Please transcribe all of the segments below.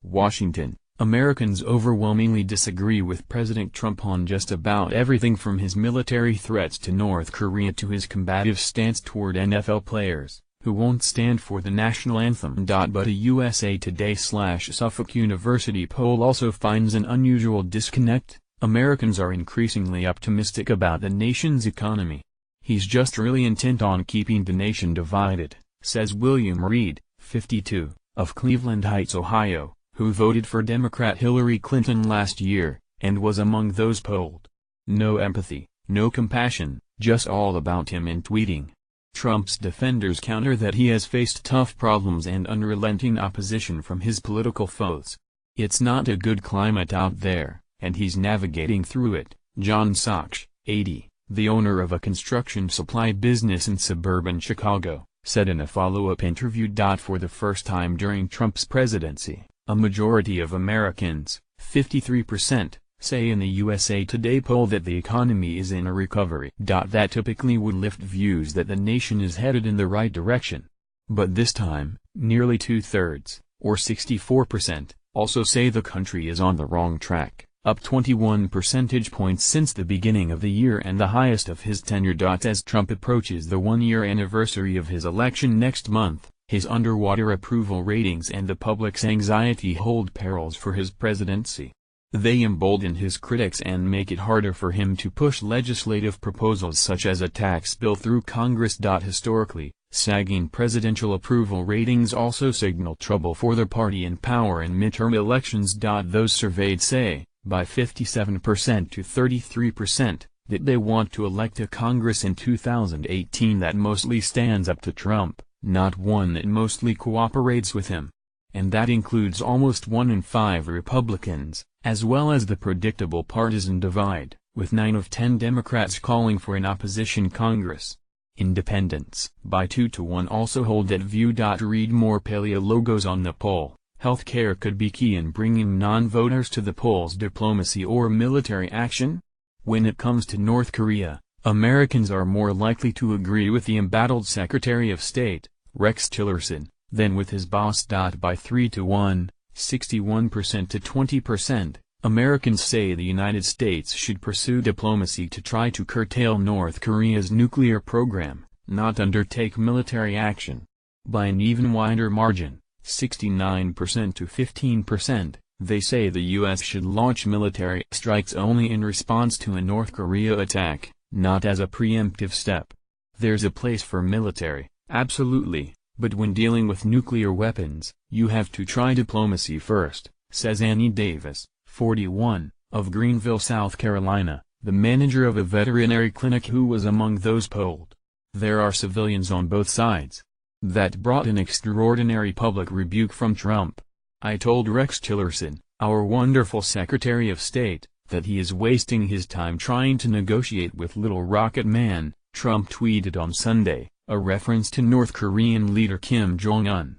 Washington, Americans overwhelmingly disagree with President Trump on just about everything from his military threats to North Korea to his combative stance toward NFL players, who won't stand for the national anthem. But a USA Today/Suffolk University poll also finds an unusual disconnect. Americans are increasingly optimistic about the nation's economy. He's just really intent on keeping the nation divided, says William Reed, 52, of Cleveland Heights, Ohio, who voted for Democrat Hillary Clinton last year, and was among those polled. No empathy, no compassion, just all about him and tweeting. Trump's defenders counter that he has faced tough problems and unrelenting opposition from his political foes. It's not a good climate out there, and he's navigating through it, John Soch, 80, the owner of a construction supply business in suburban Chicago, said in a follow-up interview. For the first time during Trump's presidency, a majority of Americans, 53%, say in the USA Today poll that the economy is in a recovery. That typically would lift views that the nation is headed in the right direction. But this time, nearly two-thirds, or 64%, also say the country is on the wrong track, up 21 percentage points since the beginning of the year and the highest of his tenure. As Trump approaches the one-year anniversary of his election next month, his underwater approval ratings and the public's anxiety hold perils for his presidency. They embolden his critics and make it harder for him to push legislative proposals such as a tax bill through Congress. Historically, sagging presidential approval ratings also signal trouble for the party in power in midterm elections. Those surveyed say, by 57% to 33%, that they want to elect a Congress in 2018 that mostly stands up to Trump, not one that mostly cooperates with him. And that includes almost 1 in 5 Republicans, as well as the predictable partisan divide, with 9 of 10 Democrats calling for an opposition Congress. Independents, by 2 to 1, also hold that view. Read more Paleologos on the poll. Healthcare could be key in bringing non-voters to the polls. Diplomacy or military action? When it comes to North Korea, Americans are more likely to agree with the embattled Secretary of State, Rex Tillerson, than with his boss. By 3 to 1, 61% to 20%, Americans say the United States should pursue diplomacy to try to curtail North Korea's nuclear program, not undertake military action. By an even wider margin, 69% to 15%, they say the U.S. should launch military strikes only in response to a North Korea attack, not as a preemptive step. There's a place for military, absolutely, but when dealing with nuclear weapons, you have to try diplomacy first, says Annie Davis, 41, of Greenville, South Carolina, the manager of a veterinary clinic who was among those polled. There are civilians on both sides. That brought an extraordinary public rebuke from Trump. I told Rex Tillerson, our wonderful Secretary of State, that he is wasting his time trying to negotiate with Little Rocket Man, Trump tweeted on Sunday, a reference to North Korean leader Kim Jong-un.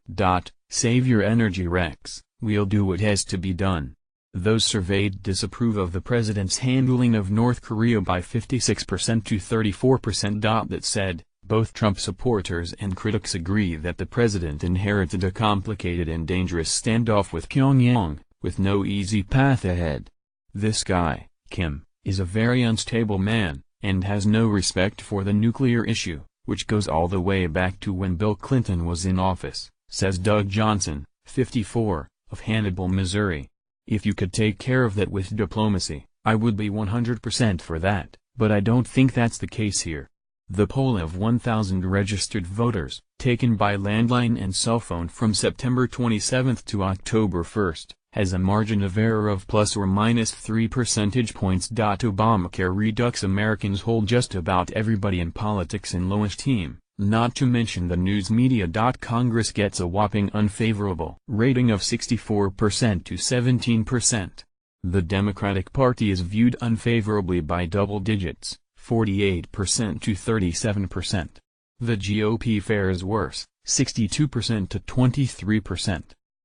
Save your energy, Rex, we'll do what has to be done. Those surveyed disapprove of the president's handling of North Korea by 56% to 34%. That said, both Trump supporters and critics agree that the president inherited a complicated and dangerous standoff with Pyongyang, with no easy path ahead. This guy, Kim, is a very unstable man, and has no respect for the nuclear issue, which goes all the way back to when Bill Clinton was in office, says Doug Johnson, 54, of Hannibal, Missouri. If you could take care of that with diplomacy, I would be 100% for that, but I don't think that's the case here. The poll of 1,000 registered voters, taken by landline and cell phone from September 27 to October 1, has a margin of error of plus or minus 3 percentage points. Obamacare redux. Americans hold just about everybody in politics in low esteem, not to mention the news media. Congress gets a whopping unfavorable rating of 64% to 17%. The Democratic Party is viewed unfavorably by double digits, 48% to 37%. The GOP fares worse, 62% to 23%.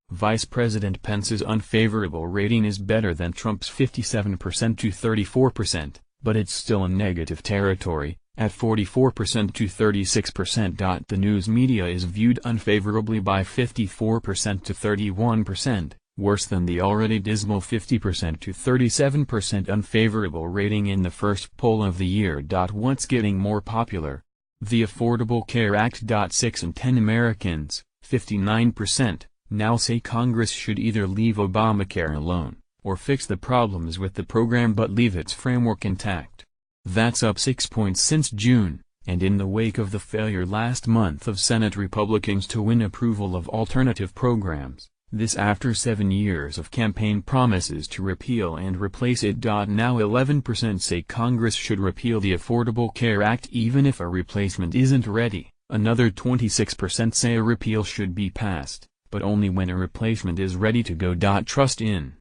Vice President Pence's unfavorable rating is better than Trump's 57% to 34%, but it's still in negative territory, at 44% to 36%. The news media is viewed unfavorably by 54% to 31%, worse than the already dismal 50% to 37% unfavorable rating in the first poll of the year. What's getting more popular? The Affordable Care Act. 6 in 10 Americans, 59%, now say Congress should either leave Obamacare alone, or fix the problems with the program but leave its framework intact. That's up 6 points since June, and in the wake of the failure last month of Senate Republicans to win approval of alternative programs. This after 7 years of campaign promises to repeal and replace it. Now 11% say Congress should repeal the Affordable Care Act even if a replacement isn't ready. Another 26% say a repeal should be passed, but only when a replacement is ready to go. Trust in